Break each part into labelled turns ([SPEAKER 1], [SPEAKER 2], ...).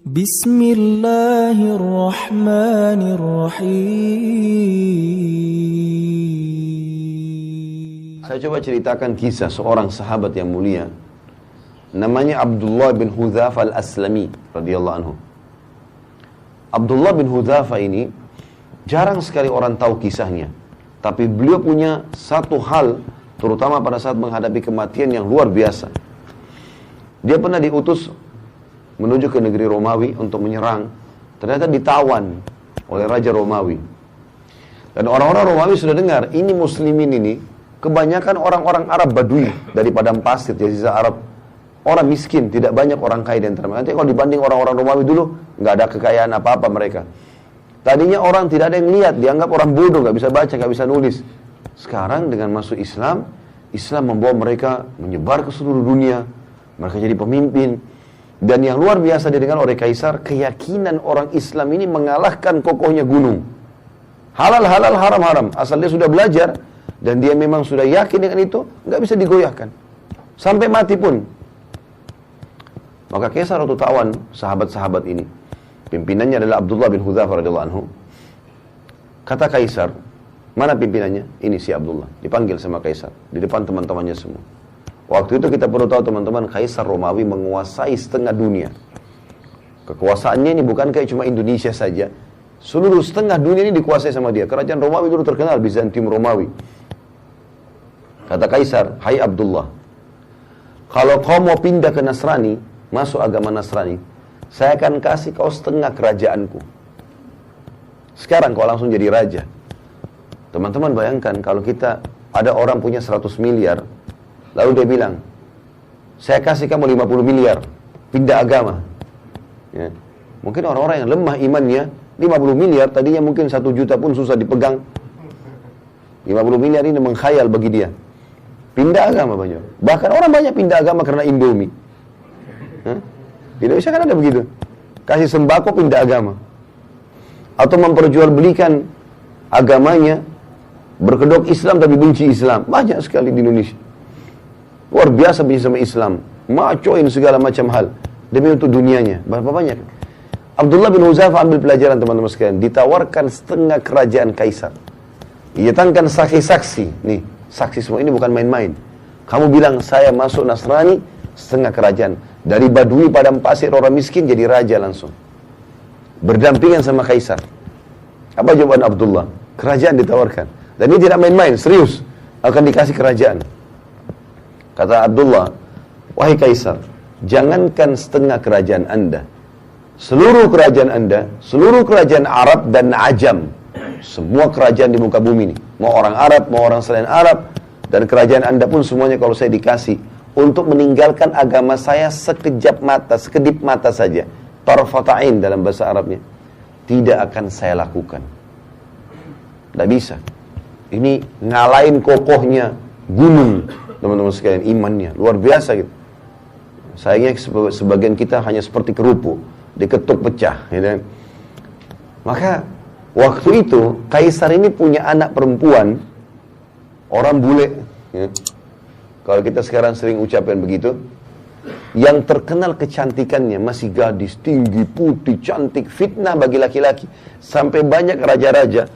[SPEAKER 1] Bismillahirrahmanirrahim. Saya coba ceritakan kisah seorang sahabat yang mulia. Namanya Abdullah bin Hudzafa al-Aslami radhiyallahu anhu. Abdullah bin Hudzafa ini jarang sekali orang tahu kisahnya. Tapi beliau punya satu hal, terutama pada saat menghadapi kematian, yang luar biasa. Dia pernah diutus menuju ke negeri Romawi untuk menyerang. Ternyata ditawan oleh Raja Romawi. Dan orang-orang Romawi sudah dengar, ini muslimin ini kebanyakan orang-orang Arab Badui dari padang pasir, jazirah Arab. Orang miskin, tidak banyak orang kaya di antara mereka. Nanti kalau dibanding orang-orang Romawi dulu, nggak ada kekayaan apa-apa mereka. Tadinya orang tidak ada yang lihat, dianggap orang bodoh, nggak bisa baca, nggak bisa nulis. Sekarang dengan masuk Islam, Islam membawa mereka menyebar ke seluruh dunia. Mereka jadi pemimpin. Dan yang luar biasa didengar oleh Kaisar, keyakinan orang Islam ini mengalahkan kokohnya gunung. Halal, halal, haram, haram. Asal dia sudah belajar, dan dia memang sudah yakin dengan itu, nggak bisa digoyahkan. Sampai mati pun. Maka Kaisar waktu tawan sahabat-sahabat ini, pimpinannya adalah Abdullah bin Hudzafa radhiyallahu anhu. Kata Kaisar, mana pimpinannya? Ini si Abdullah. Dipanggil sama Kaisar, di depan teman-temannya semua. Waktu itu kita perlu tahu teman-teman, Kaisar Romawi menguasai setengah dunia. Kekuasaannya ini bukan kayak cuma Indonesia saja. Seluruh setengah dunia ini dikuasai sama dia. Kerajaan Romawi dulu terkenal, Bizantium Romawi. Kata Kaisar, hai Abdullah, kalau kau mau pindah ke Nasrani, masuk agama Nasrani, saya akan kasih kau setengah kerajaanku. Sekarang kau langsung jadi raja. Teman-teman bayangkan kalau kita, ada orang punya 100 miliar, lalu dia bilang, saya kasih kamu 50 miliar, pindah agama. Ya. Mungkin orang-orang yang lemah imannya, 50 miliar, tadinya mungkin 1 juta pun susah dipegang. 50 miliar ini mengkhayal bagi dia. Pindah agama banyak. Bahkan orang banyak pindah agama karena Indomie. Di Indonesia kan ada begitu. Kasih sembako pindah agama. Atau memperjualbelikan agamanya, berkedok Islam tapi benci Islam. Banyak sekali di Indonesia. Luar biasa benci sama Islam. Macoin segala macam hal. Demi untuk dunianya. Berapa banyak. Abdullah bin Hudzafa ambil pelajaran teman-teman sekalian. Ditawarkan setengah kerajaan Kaisar. Datangkan saksi-saksi. Nih, saksi semua ini bukan main-main. Kamu bilang saya masuk Nasrani, setengah kerajaan. Dari Badui padang pasir orang miskin jadi raja langsung. Berdampingan sama Kaisar. Apa jawaban Abdullah? Kerajaan ditawarkan. Dan ini tidak main-main, serius. Akan dikasih kerajaan. Kata Abdullah, wahai Kaisar, jangankan setengah kerajaan Anda, seluruh kerajaan Anda, seluruh kerajaan Arab dan Ajam, semua kerajaan di muka bumi ini, mau orang Arab, mau orang selain Arab, dan kerajaan Anda pun semuanya kalau saya dikasih, untuk meninggalkan agama saya sekejap mata, sekedip mata saja, tarfata'in dalam bahasa Arabnya, tidak akan saya lakukan. Tidak bisa. Ini ngalahin kokohnya gunung, teman-teman sekalian, imannya luar biasa gitu. Sayangnya sebagian kita hanya seperti kerupuk, diketuk pecah, gitu. Maka waktu itu Kaisar ini punya anak perempuan, orang bule, ya. Kalau kita sekarang sering ucapkan begitu, yang terkenal kecantikannya, masih gadis, tinggi, putih, cantik, fitnah bagi laki-laki, sampai banyak raja-raja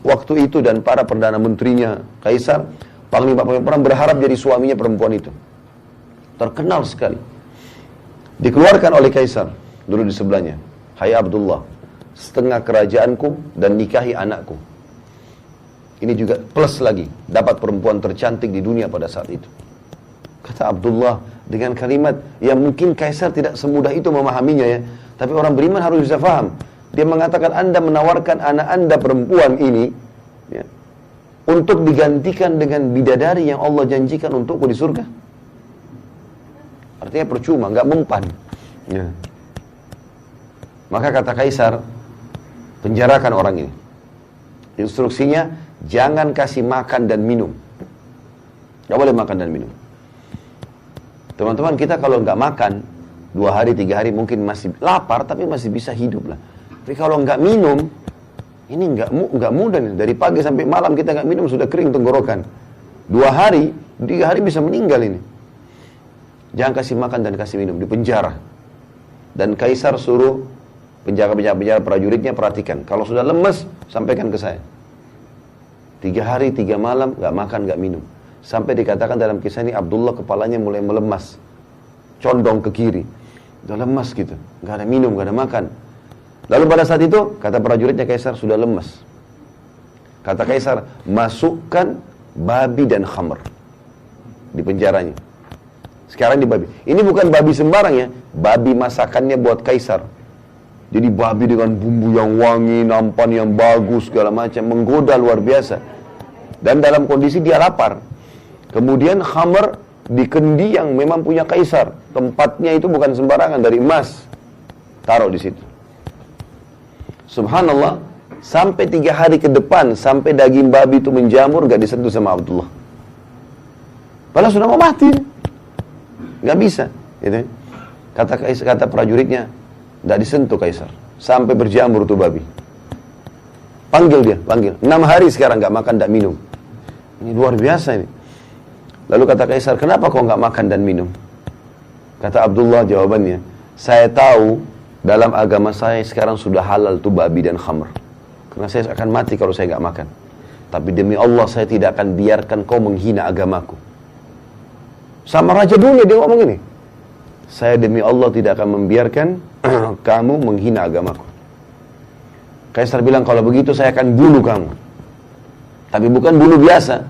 [SPEAKER 1] waktu itu dan para perdana menterinya Kaisar, panglima perang berharap jadi suaminya perempuan itu. Terkenal sekali. Dikeluarkan oleh Kaisar, dulu di sebelahnya, hai Abdullah, setengah kerajaanku dan nikahi anakku. Ini juga plus lagi, dapat perempuan tercantik di dunia pada saat itu. Kata Abdullah dengan kalimat yang mungkin Kaisar tidak semudah itu memahaminya ya, tapi orang beriman harus bisa faham. Dia mengatakan, Anda menawarkan anak Anda perempuan ini ya, untuk digantikan dengan bidadari yang Allah janjikan untukku di surga. Artinya percuma, nggak mempan. Ya. Maka kata Kaisar, penjarakan orang ini. Instruksinya, jangan kasih makan dan minum. Nggak boleh makan dan minum. Teman-teman, kita kalau nggak makan 2 hari, 3 hari mungkin masih lapar, tapi masih bisa hidup lah. Tapi kalau nggak minum, ini nggak mudah nih. Dari pagi sampai malam kita nggak minum sudah kering tenggorokan. 2 hari, 3 hari bisa meninggal ini. Jangan kasih makan dan kasih minum, di penjara. Dan Kaisar suruh penjaga-penjaga prajuritnya perhatikan. Kalau sudah lemes, sampaikan ke saya. 3 hari 3 malam gak makan gak minum. Sampai dikatakan dalam kisah ini Abdullah kepalanya mulai melemas, condong ke kiri. Udah lemas gitu, gak ada minum, gak ada makan. Lalu pada saat itu kata prajuritnya Kaisar sudah lemas. Kata Kaisar, masukkan babi dan khamr di penjaranya. Sekarang di babi. Ini bukan babi sembarang ya, babi masakannya buat Kaisar. Jadi babi dengan bumbu yang wangi, nampan yang bagus, segala macam, menggoda luar biasa. Dan dalam kondisi dia lapar. Kemudian khamr di kendi yang memang punya Kaisar. Tempatnya itu bukan sembarangan, dari emas. Taruh di situ. Subhanallah. Sampai 3 hari ke depan, sampai daging babi itu menjamur, gak disentuh sama Abdullah. Padahal sudah mau mati. Gak bisa. Gitu. Kata prajuritnya, gak disentuh Kaisar. Sampai berjamur tuh babi. Panggil dia, panggil. 6 hari sekarang gak makan, gak minum. Ini luar biasa ini. Lalu kata Kaisar, kenapa kau gak makan dan minum? Kata Abdullah jawabannya, saya tahu dalam agama saya sekarang sudah halal tuh babi dan khamr. Karena saya akan mati kalau saya nggak makan. Tapi demi Allah saya tidak akan biarkan kau menghina agamaku. Sama raja dunia dia ngomong ini. Saya demi Allah tidak akan membiarkan kamu menghina agamaku. Kaisar bilang kalau begitu saya akan bunuh kamu. Tapi bukan bunuh biasa.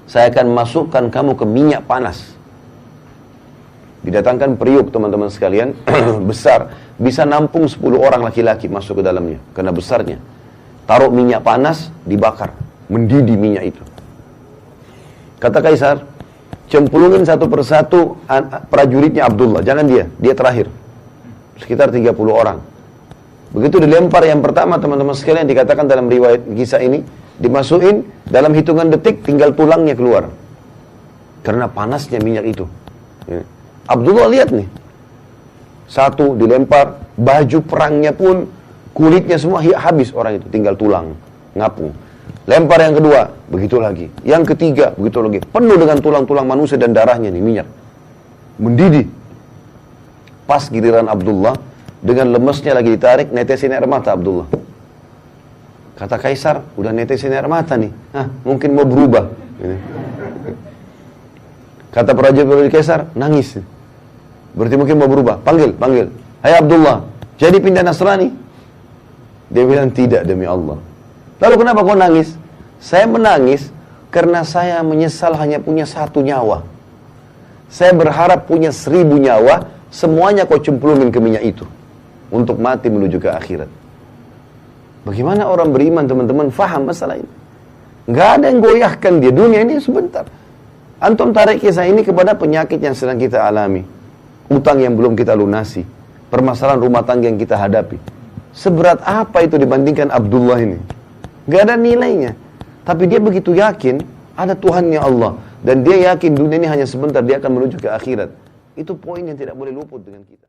[SPEAKER 1] Saya akan masukkan kamu ke minyak panas. Didatangkan periuk teman-teman sekalian besar, bisa nampung 10 orang laki-laki masuk ke dalamnya karena besarnya. Taruh minyak panas, dibakar, mendidih minyak itu. Kata Kaisar, cemplungin satu persatu prajuritnya Abdullah, jangan dia terakhir. Sekitar 30 orang. Begitu dilempar yang pertama teman-teman sekalian, dikatakan dalam riwayat kisah ini, dimasukin dalam hitungan detik tinggal tulangnya keluar. Karena panasnya minyak itu. Abdullah lihat nih, satu dilempar, baju perangnya pun, kulitnya semua habis orang itu, tinggal tulang, ngapung. Lempar yang kedua, begitu lagi. Yang ketiga, begitu lagi. Penuh dengan tulang-tulang manusia dan darahnya nih, minyak. Mendidih. Pas giliran Abdullah, dengan lemesnya lagi ditarik, netesin air mata Abdullah. Kata Kaisar, udah netesin air mata nih. Mungkin mau berubah. Kata prajurit Kaisar, nangis. Berarti mungkin mau berubah. Panggil. Hai Abdullah, jadi pindah Nasrani? Dia bilang tidak demi Allah. Lalu kenapa kau nangis? Saya menangis karena saya menyesal hanya punya 1 nyawa. Saya berharap punya 1000 nyawa, semuanya kau cemplungin ke minyak itu. Untuk mati menuju ke akhirat. Bagaimana orang beriman teman-teman faham masalah ini? Gak ada yang goyahkan dia, dunia ini sebentar. Antum tarik kisah ini kepada penyakit yang sedang kita alami. Utang yang belum kita lunasi. Permasalahan rumah tangga yang kita hadapi. Seberat apa itu dibandingkan Abdullah ini? Gak ada nilainya. Tapi dia begitu yakin ada Tuhannya Allah. Dan dia yakin dunia ini hanya sebentar, dia akan menuju ke akhirat. Itu poin yang tidak boleh luput dengan kita.